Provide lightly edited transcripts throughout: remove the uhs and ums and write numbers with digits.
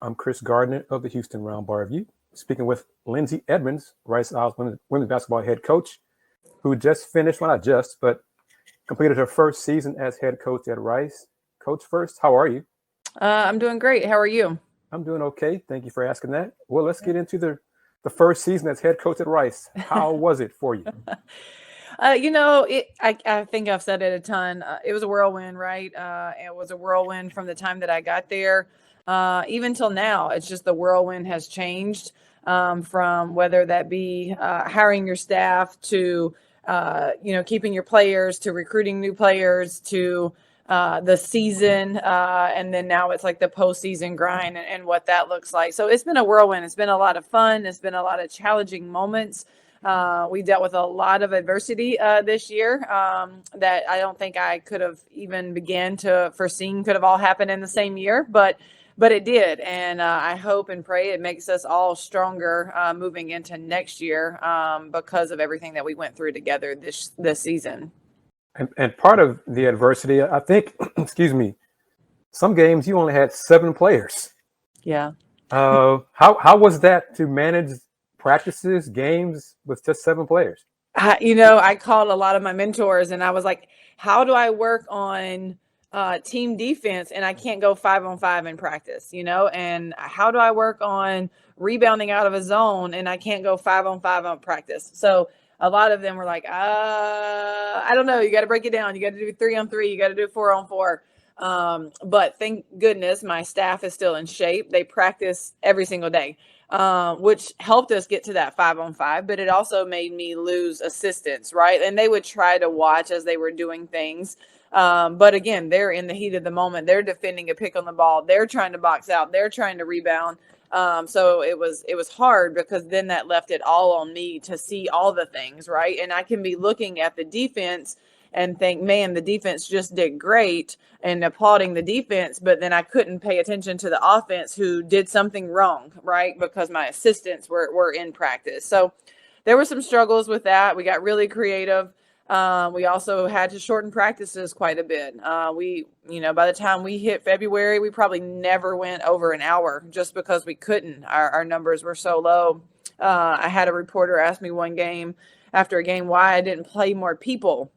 I'm Kris Gardner of the Houston Round Bar Review, speaking with Lindsay Edmonds, Rice Owls women's basketball head coach, who just finished, well, not just, but completed her first season as head coach at Rice. Coach, first, how are you? I'm doing great. How are you? I'm doing okay. Thank you for asking that. Well, let's get into the first season as head coach at Rice. How was it for you? I think I've said it a ton. It was a whirlwind, right? It was a whirlwind from the time that I got there, even till now. It's just the whirlwind has changed from whether that be hiring your staff to, keeping your players, to recruiting new players, to the season, and then now it's like the postseason grind and what that looks like. So it's been a whirlwind. It's been a lot of fun. It's been a lot of challenging moments. We dealt with a lot of adversity this year that I don't think I could have even began to foreseen could have all happened in the same year, but it did. And I hope and pray it makes us all stronger moving into next year because of everything that we went through together this season. And part of the adversity, I think, some games you only had 7 players. Yeah. How was that to manage practices, games with just 7 players? I called a lot of my mentors and I was like, how do I work on team defense and I can't go 5-on-5 in practice, and how do I work on rebounding out of a zone and I can't go 5-on-5 on practice? So a lot of them were like, I don't know. You got to break it down. You got to do 3-on-3. You got to do 4-on-4. But thank goodness my staff is still in shape. They practice every single day, which helped us get to that 5-on-5. But it also made me lose assistants, right? And they would try to watch as they were doing things. But again, they're in the heat of the moment. They're defending a pick on the ball. They're trying to box out. They're trying to rebound. So it was hard because then that left it all on me to see all the things, right? And I can be looking at the defense and think, man, the defense just did great and applauding the defense, but then I couldn't pay attention to the offense who did something wrong, right? Because my assistants were in practice. So there were some struggles with that. We got really creative. We also had to shorten practices quite a bit. By the time we hit February, we probably never went over an hour just because we couldn't. Our numbers were so low. I had a reporter ask me one game after a game why I didn't play more people.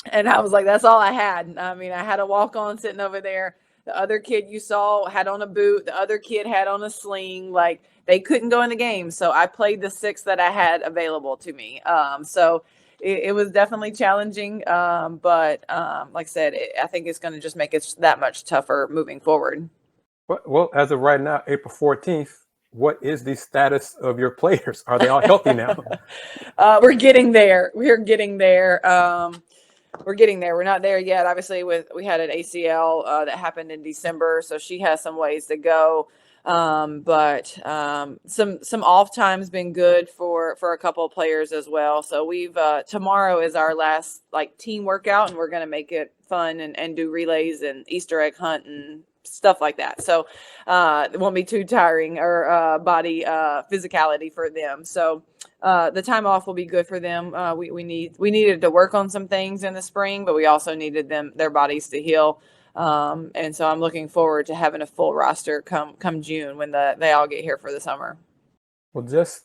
And I was like, that's all I had. I mean, I had a walk-on sitting over there. The other kid you saw had on a boot. The other kid had on a sling. Like, they couldn't go in the game. So I played the 6 that I had available to me. So it was definitely challenging. But like I said, I think it's going to just make it that much tougher moving forward. Well, as of right now, April 14th, what is the status of your players? Are they all healthy now? We're getting there. We're getting there. We're getting there. We're not there yet. Obviously, we had an ACL that happened in December, so she has some ways to go. But some off time's been good for a couple of players as well. So we've tomorrow is our last team workout, and we're going to make it fun and do relays and Easter egg hunt and stuff like that. So it won't be too tiring or body physicality for them. So the time off will be good for them. We needed to work on some things in the spring, but we also needed their bodies to heal. And so I'm looking forward to having a full roster come June when they all get here for the summer. Well, just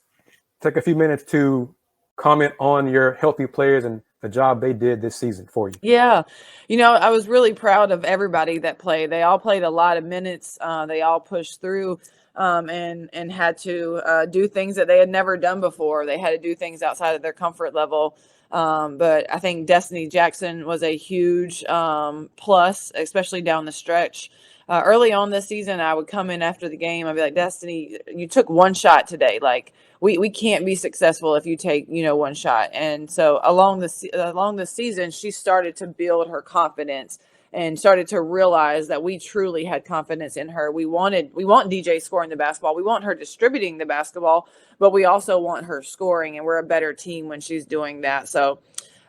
take a few minutes to comment on your healthy players and the job they did this season for you. Yeah. I was really proud of everybody that played. They all played a lot of minutes. They all pushed through and had to do things that they had never done before. They had to do things outside of their comfort level. But I think Destiny Jackson was a huge plus, especially down the stretch. Early on this season, I would come in after the game. I'd be like, Destiny, you took one shot today. Like, we can't be successful if you take, one shot. And so along the season, she started to build her confidence and started to realize that we truly had confidence in her. We want DJ scoring the basketball. We want her distributing the basketball, but we also want her scoring, and we're a better team when she's doing that. So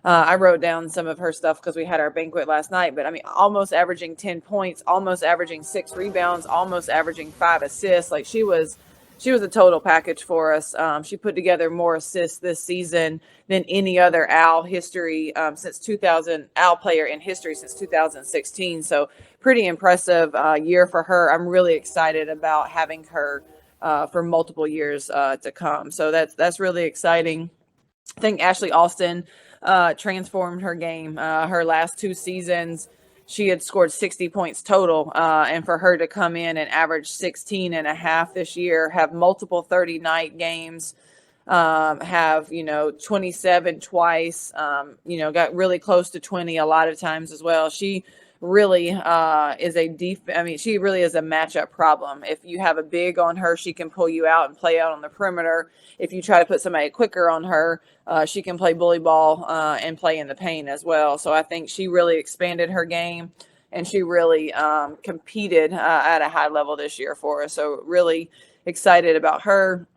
I wrote down some of her stuff because we had our banquet last night, but I mean, almost averaging 10 points, almost averaging 6 rebounds, almost averaging 5 assists. Like, she was a total package for us. She put together more assists this season than any other Owl player in history since 2016. So pretty impressive year for her. I'm really excited about having her for multiple years to come. So that's really exciting. I think Ashley Austin transformed her game. Her last 2 seasons, she had scored 60 points total. And for her to come in and average 16 and a half this year, have multiple 30-night games, have, 27 twice, got really close to 20 a lot of times as well. She really she really is a matchup problem. If you have a big on her, she can pull you out and play out on the perimeter. If you try to put somebody quicker on her, she can play bully ball and play in the paint as well. So I think she really expanded her game, and she really competed at a high level this year for us. So really excited about her.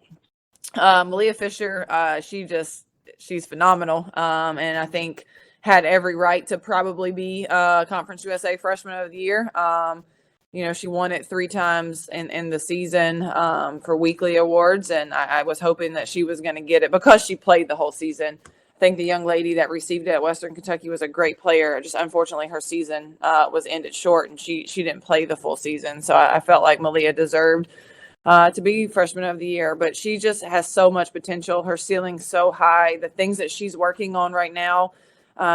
Malia Fisher, she's phenomenal. And I think had every right to probably be Conference USA Freshman of the Year. She won it 3 times in the season for weekly awards, and I was hoping that she was going to get it because she played the whole season. I think the young lady that received it at Western Kentucky was a great player. Just unfortunately, her season was ended short, and she didn't play the full season. So I felt like Malia deserved to be Freshman of the Year, but she just has so much potential. Her ceiling's so high. The things that she's working on right now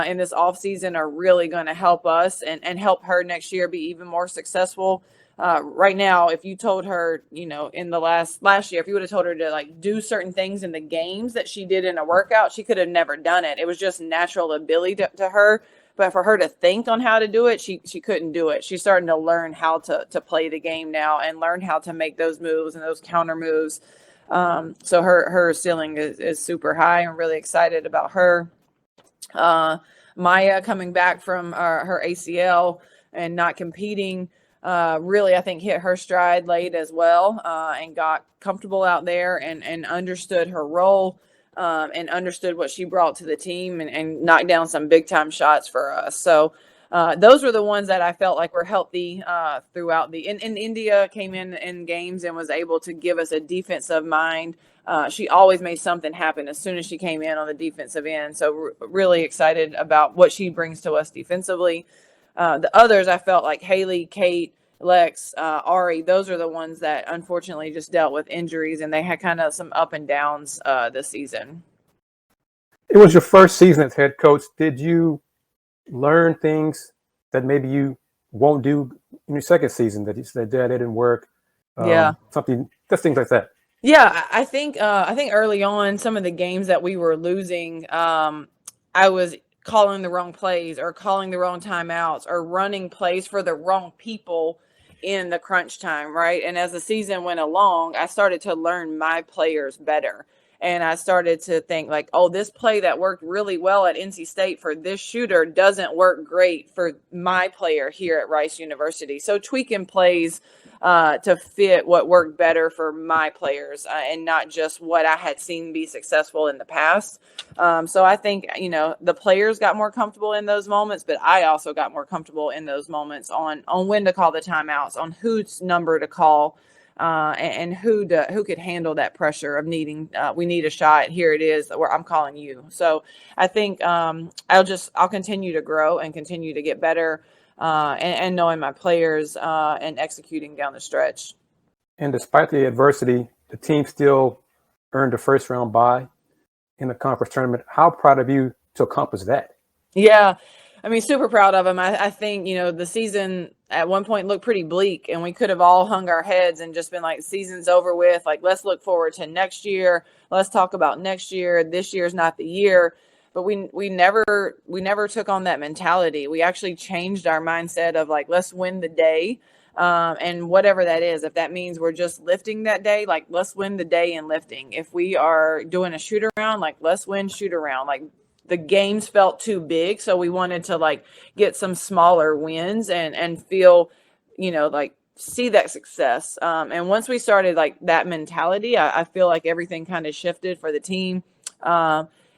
in this off season are really going to help us and help her next year be even more successful. Right now, if you told her, in the last year, if you would have told her to do certain things in the games that she did in a workout, she could have never done it. It was just natural ability to her. But for her to think on how to do it, she couldn't do it. She's starting to learn how to play the game now and learn how to make those moves and those counter moves. So her ceiling is super high. I'm really excited about her. Maya coming back from her ACL and not competing, really, I think hit her stride late as well, and got comfortable out there and understood her role, and understood what she brought to the team and knocked down some big time shots for us. So those were the ones that I felt like were healthy throughout and India came in games and was able to give us a defensive mind. She always made something happen as soon as she came in on the defensive end. So really excited about what she brings to us defensively. The others, I felt like Haley, Kate, Lex, Ari, those are the ones that unfortunately just dealt with injuries, and they had kind of some up and downs this season. It was your first season as head coach. Did you learn things that maybe you won't do in your second season that you said that didn't work? Something, just things like that. Yeah, I think early on, some of the games that we were losing, I was calling the wrong plays or calling the wrong timeouts or running plays for the wrong people in the crunch time, right? And as the season went along, I started to learn my players better. And I started to think like, oh, this play that worked really well at NC State for this shooter doesn't work great for my player here at Rice University. So tweaking plays to fit what worked better for my players and not just what I had seen be successful in the past. So I think, the players got more comfortable in those moments, but I also got more comfortable in those moments on when to call the timeouts, on whose number to call. And who could handle that pressure of needing, we need a shot. Here it is where I'm calling you. So I think I'll continue to grow and continue to get better and knowing my players and executing down the stretch. And despite the adversity, the team still earned a first round bye in the conference tournament. How proud of you to accomplish that? Yeah. I mean, super proud of them. I think, the season at one point looked pretty bleak, and we could have all hung our heads and just been like, season's over with. Like, let's look forward to next year. Let's talk about next year. This year's not the year. But we never took on that mentality. We actually changed our mindset of like, let's win the day. And whatever that is, if that means we're just lifting that day, like let's win the day in lifting. If we are doing a shoot around, like let's win shoot around. Like the games felt too big. So we wanted to like get some smaller wins and feel, like see that success. And once we started like that mentality, I feel like everything kind of shifted for the team.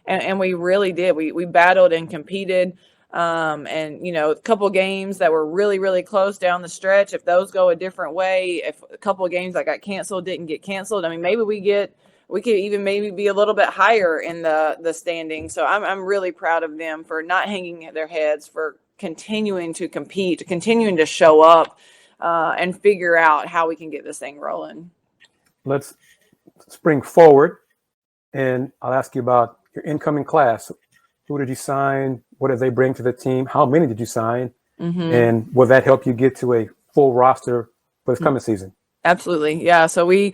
And we really did. We battled and competed. And, a couple of games that were really, really close down the stretch, if those go a different way, if a couple of games that got canceled didn't get canceled, I mean, maybe we could even maybe be a little bit higher in the standing. So I'm really proud of them for not hanging their heads, for continuing to compete, continuing to show up and figure out how we can get this thing rolling. Let's spring forward, and I'll ask you about your incoming class. Who did you sign? What did they bring to the team? How many did you sign? And will that help you get to a full roster for this coming season? Absolutely. Yeah. So we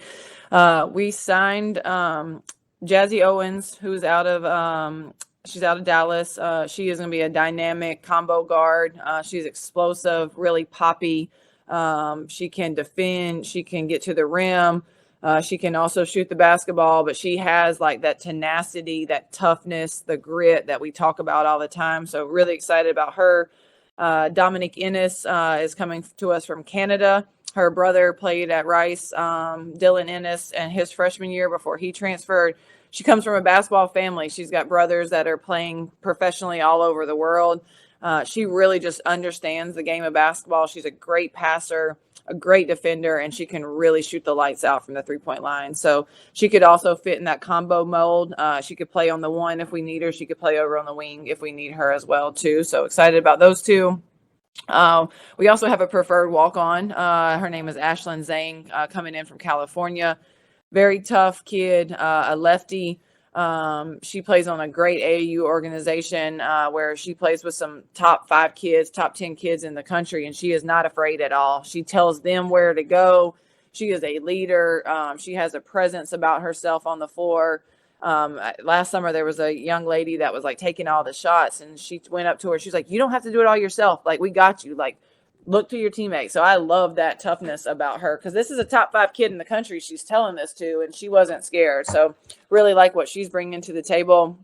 signed Jazzy Owens, who's she's out of Dallas. She is going to be a dynamic combo guard. She's explosive, really poppy. She can defend. She can get to the rim. She can also shoot the basketball, but she has like that tenacity, that toughness, the grit that we talk about all the time. So really excited about her. Dominique Ennis is coming to us from Canada. Her brother played at Rice, Dylan Ennis, and his freshman year before he transferred. She comes from a basketball family. She's got brothers that are playing professionally all over the world. She really just understands the game of basketball. She's a great passer, a great defender, and she can really shoot the lights out from the three-point line. So she could also fit in that combo mold. She could play on the one if we need her. She could play over on the wing if we need her as well, too. So excited about those two. We also have a preferred walk-on. Her name is Ashlynn Zhang, coming in from California. Very tough kid, a lefty. She plays on a great AAU organization where she plays with some top 5 kids, top 10 kids in the country, and she is not afraid at all. She tells them where to go. She is a leader. She has a presence about herself on the floor. Last summer, there was a young lady that was like taking all the shots, and she went up to her. She's like, "You don't have to do it all yourself. Like, we got you. Like, look to your teammates." So I love that toughness about her, because this is a top 5 kid in the country she's telling this to, and she wasn't scared. So really like what she's bringing to the table.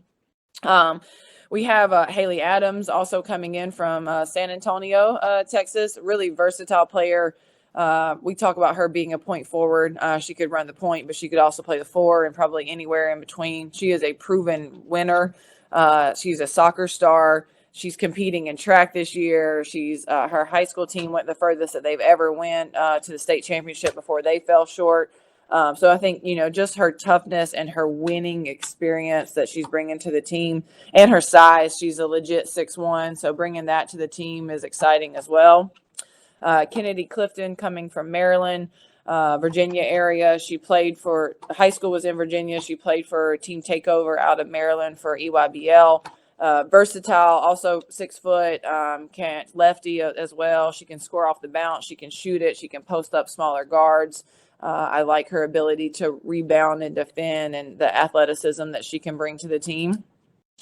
We have Haley Adams also coming in from San Antonio, Texas. Really versatile player. We talk about her being a point forward. She could run the point, but she could also play the 4 and probably anywhere in between. She is a proven winner. She's a soccer star. She's competing in track this year. Her high school team went the furthest that they've ever went to the state championship before they fell short. So I think, just her toughness and her winning experience that she's bringing to the team, and her size. She's a legit 6'1", so bringing that to the team is exciting as well. Kennedy Clifton coming from Maryland, Virginia area. She played for high school, was in Virginia. She played for Team Takeover out of Maryland for EYBL. Versatile, also 6 foot, can lefty as well. She can score off the bounce. She can shoot it. She can post up smaller guards. I like her ability to rebound and defend, and the athleticism that she can bring to the team.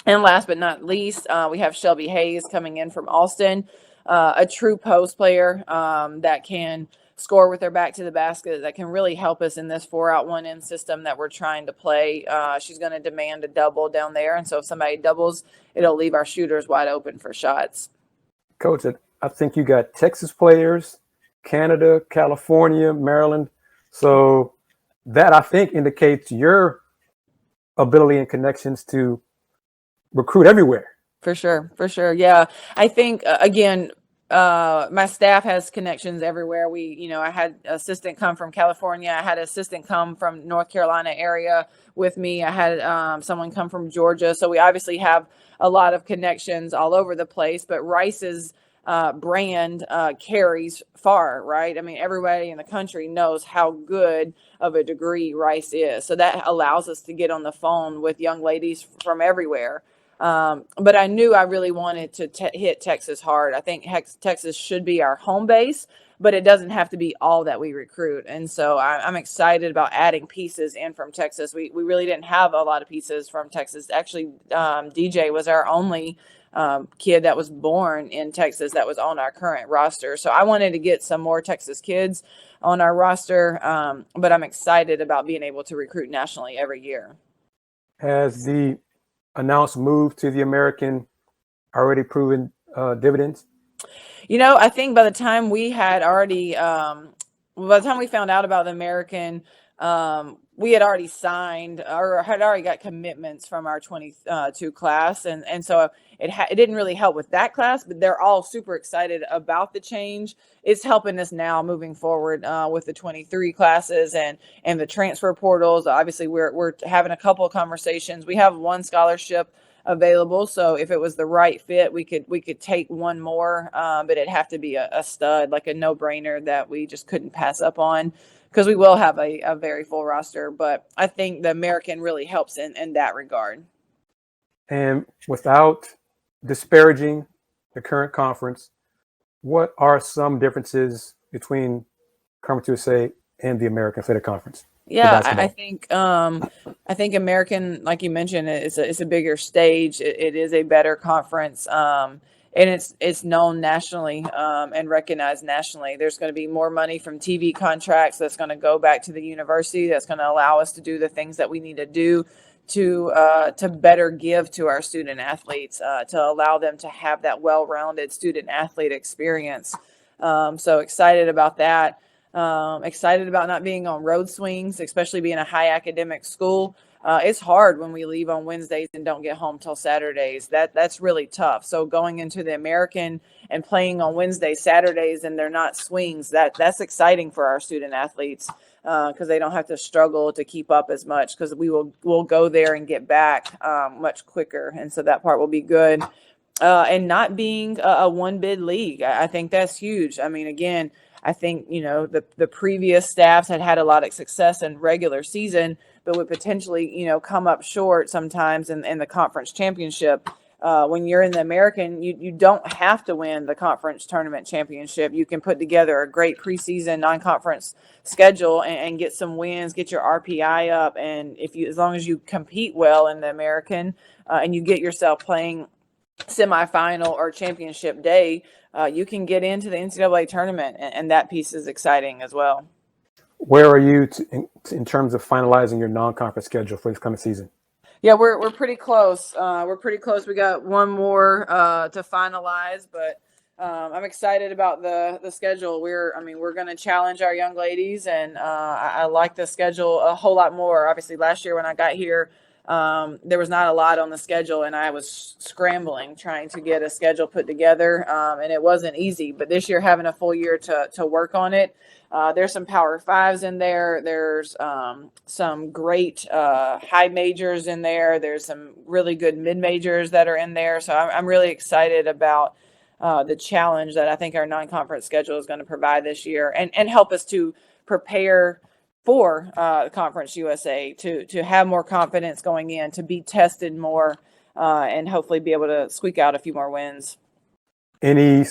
And last but not least, we have Shelby Hayes coming in from Austin, a true post player that can score with her back to the basket, that can really help us in this 4-out-1-in system that we're trying to play. She's going to demand a double down there, and so if somebody doubles, it'll leave our shooters wide open for shots. Coach, I think you got Texas players, Canada, California, Maryland. So that, I think, indicates your ability and connections to recruit everywhere. For sure. Yeah. I think, again, my staff has connections everywhere. I had assistant come from California. I had assistant come from North Carolina area with me. I had someone come from Georgia. So we obviously have a lot of connections all over the place, but Rice's brand carries far, right? I mean, everybody in the country knows how good of a degree Rice is. So that allows us to get on the phone with young ladies from everywhere. But I knew I really wanted to hit Texas hard. I think Texas should be our home base, but it doesn't have to be all that we recruit. And so I'm excited about adding pieces in from Texas. We really didn't have a lot of pieces from Texas. Actually, DJ was our only kid that was born in Texas that was on our current roster. So I wanted to get some more Texas kids on our roster, but I'm excited about being able to recruit nationally every year. Has the announced move to the American already proven dividends? I think by the time we had already, by the time we found out about the American, we had already signed or had already got commitments from our 22 class. And so it didn't really help with that class, but they're all super excited about the change. It's helping us now moving forward with the 23 classes and the transfer portals. Obviously, we're having a couple of conversations. We have one scholarship available. So if it was the right fit, we could take one more, but it'd have to be a stud, like a no-brainer that we just couldn't pass up on, because we will have a very full roster. But I think the American really helps in that regard. And without disparaging the current conference, what are some differences between Conference USA and the American Athletic Conference? Yeah, I think American, like you mentioned, it's a bigger stage. It is a better conference, and it's known nationally and recognized nationally. There's going to be more money from TV contracts that's going to go back to the university. That's going to allow us to do the things that we need to do to better give to our student athletes, to allow them to have that well-rounded student athlete experience. So excited about that. Excited about not being on road swings, especially being a high academic school. It's hard when we leave on Wednesdays and don't get home till Saturdays. That's really tough. So going into the American and playing on Wednesdays, Saturdays, and they're not swings, that's exciting for our student athletes, because they don't have to struggle to keep up as much, because we'll go there and get back much quicker. And so that part will be good. And not being a one bid league, I think that's huge. I mean, again, I think, the previous staffs had a lot of success in regular season, but would potentially, come up short sometimes in the conference championship. When you're in the American, you don't have to win the conference tournament championship. You can put together a great preseason non-conference schedule and get some wins, get your RPI up. And as long as you compete well in the American, and you get yourself playing semifinal or championship day, you can get into the NCAA tournament, and that piece is exciting as well. Where are you in terms of finalizing your non-conference schedule for this coming season? Yeah, we're pretty close. We're pretty close. We got one more to finalize, but I'm excited about the schedule. We're going to challenge our young ladies, and I like the schedule a whole lot more. Obviously, last year when I got here, there was not a lot on the schedule, and I was scrambling trying to get a schedule put together, and it wasn't easy. But this year, having a full year to work on it, there's some Power Fives in there. There's some great high majors in there. There's some really good mid majors that are in there. So I'm really excited about the challenge that I think our non-conference schedule is going to provide this year, and help us to prepare for Conference USA, to have more confidence going in, to be tested more, and hopefully be able to squeak out a few more wins. Any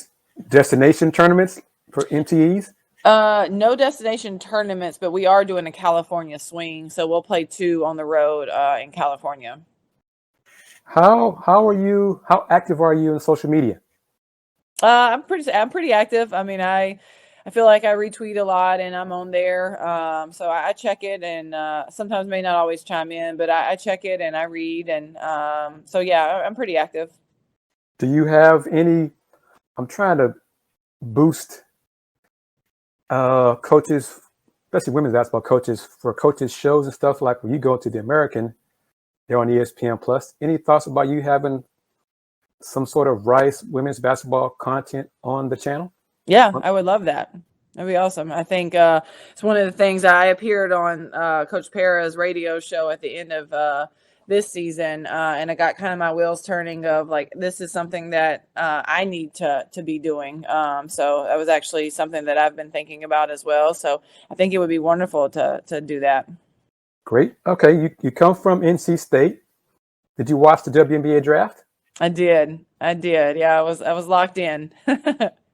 destination tournaments for MTEs? No destination tournaments, but we are doing a California swing, so we'll play 2 on the road in California. How active are you in social media? I'm pretty active. I mean, I feel like I retweet a lot, and I'm on there. So I check it, and sometimes may not always chime in, but I check it and I read. And so, yeah, I'm pretty active. Do you have any, I'm trying to boost coaches, especially women's basketball coaches, for coaches shows and stuff, like when you go to the American, they're on ESPN Plus. Any thoughts about you having some sort of Rice women's basketball content on the channel? Yeah, I would love that. That'd be awesome. I think it's one of the things I appeared on Coach Para's radio show at the end of this season, and I got kind of my wheels turning of like, this is something that I need to be doing. So that was actually something that I've been thinking about as well. So I think it would be wonderful to do that. Great. Okay, you come from NC State. Did you watch the WNBA draft? I did. Yeah, I was locked in.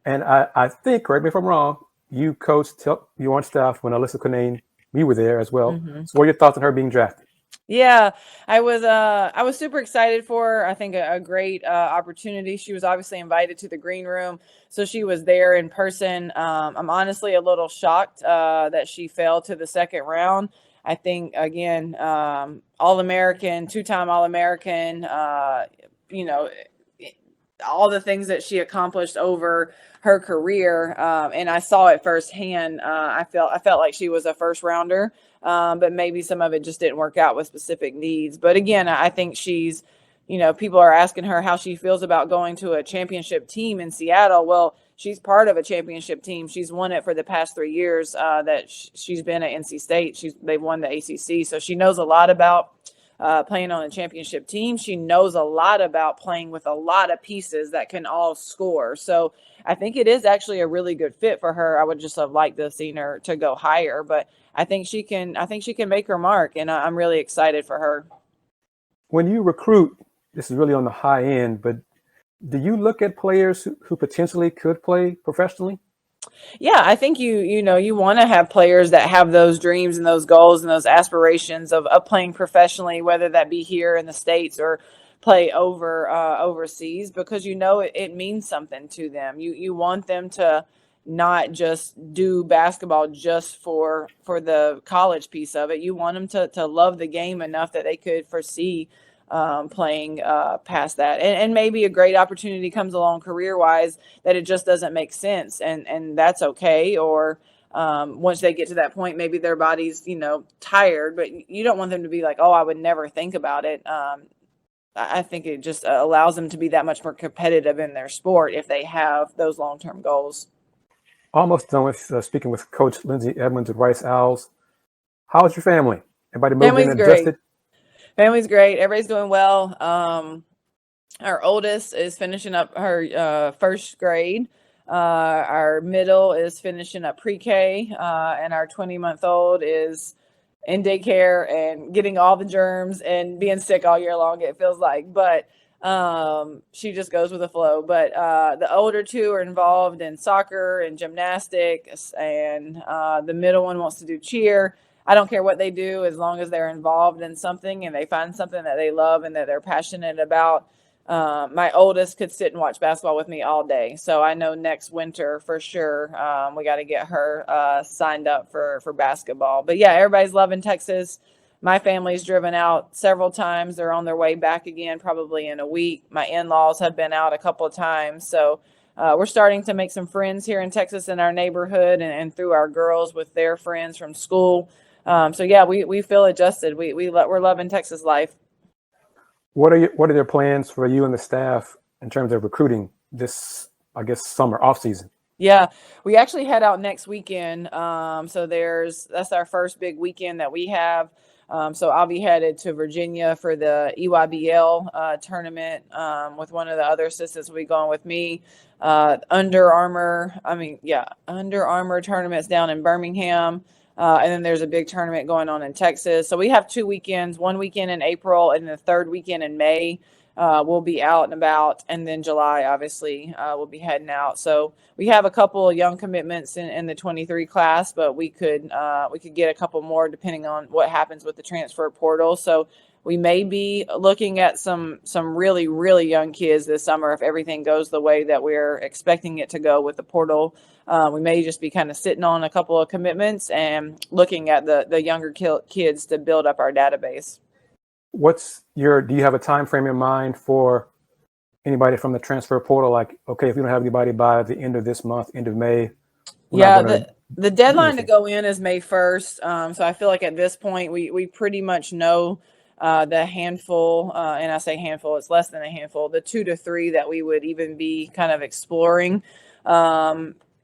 And I think, correct me if I'm wrong, you coached, you were on staff when Alyssa Cunane, we were there as well. Mm-hmm. So what are your thoughts on her being drafted? Yeah, I was super excited for her. I think a great opportunity. She was obviously invited to the green room, so she was there in person. I'm honestly a little shocked that she fell to the second round. I think, again, All-American, 2-time All-American, all the things that she accomplished over her career, and I saw it firsthand. I felt like she was a first rounder, but maybe some of it just didn't work out with specific needs. But again, I think she's, people are asking her how she feels about going to a championship team in Seattle. Well, she's part of a championship team. She's won it for the past 3 years that she's been at NC State. They've won the ACC, so she knows a lot about playing on a championship team. She knows a lot about playing with a lot of pieces that can all score. So I think it is actually a really good fit for her. I would just have liked to have seen her to go higher, but I think she can make her mark, and I'm really excited for her. When you recruit, this is really on the high end, but do you look at players who potentially could play professionally? Yeah, I think you want to have players that have those dreams and those goals and those aspirations of playing professionally, whether that be here in the States or play overseas, because it means something to them. You want them to not just do basketball just for the college piece of it. You want them to love the game enough that they could foresee playing past that, and maybe a great opportunity comes along career-wise that it just doesn't make sense, and that's okay. Or once they get to that point, maybe their body's tired, but you don't want them to be like, oh, I would never think about it. I think it just allows them to be that much more competitive in their sport if they have those long-term goals. Almost done with speaking with Coach Lindsay Edmonds at Rice Owls. How's your family? Everybody moved in and adjusted? Family's great. Everybody's doing well. Our oldest is finishing up her first grade. Our middle is finishing up pre-K, and our 20-month-old is in daycare and getting all the germs and being sick all year long, it feels like. But she just goes with the flow. But the older two are involved in soccer and gymnastics, and the middle one wants to do cheer. I don't care what they do as long as they're involved in something and they find something that they love and that they're passionate about. My oldest could sit and watch basketball with me all day. So I know next winter for sure we got to get her signed up for basketball. But yeah, everybody's loving Texas. My family's driven out several times. They're on their way back again, probably in a week. My in-laws have been out a couple of times. So we're starting to make some friends here in Texas in our neighborhood and through our girls with their friends from school. So yeah, we feel adjusted. We're loving Texas life. What are their plans for you and the staff in terms of recruiting this, I guess, summer off season? Yeah, we actually head out next weekend. So that's our first big weekend that we have. So I'll be headed to Virginia for the EYBL tournament with one of the other assistants will be going with me. Under Armour tournaments down in Birmingham. And then there's a big tournament going on in Texas. So we have 2 weekends, one weekend in April and the third weekend in May. We'll be out and about. And then July, obviously, we'll be heading out. So we have a couple of young commitments in the 23 class, but we could get a couple more depending on what happens with the transfer portal. So we may be looking at some really, really young kids this summer if everything goes the way that we're expecting it to go with the portal. We may just be kind of sitting on a couple of commitments and looking at the younger kids to build up our database. Do you have a time frame in mind for anybody from the transfer portal? Like, okay, if we don't have anybody by the end of this month, end of May. Yeah, the deadline to go in is May 1st. So I feel like at this point we pretty much know the handful, and I say handful, it's less than a handful, the 2 to 3 that we would even be kind of exploring.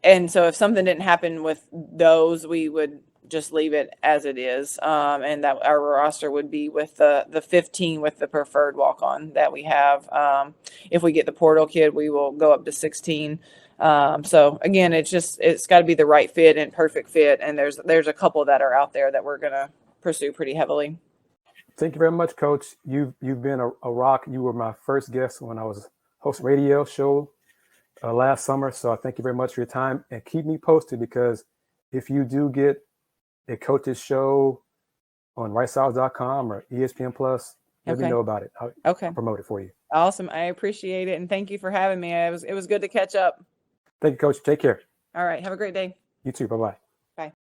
And so if something didn't happen with those, we would just leave it as it is. And that our roster would be with the 15 with the preferred walk-on that we have. If we get the portal kid, we will go up to 16. So again, it's got to be the right fit and perfect fit. And there's a couple that are out there that we're going to pursue pretty heavily. Thank you very much, Coach. You've been a rock. You were my first guest when I was hosting radio show last summer. So I thank you very much for your time, and keep me posted, because if you do get a coach's show on ricehouse.com or ESPN Plus, let me know about it. I'll promote it for you. Awesome. I appreciate it. And thank you for having me. It was good to catch up. Thank you, Coach. Take care. All right. Have a great day. You too. Bye-bye.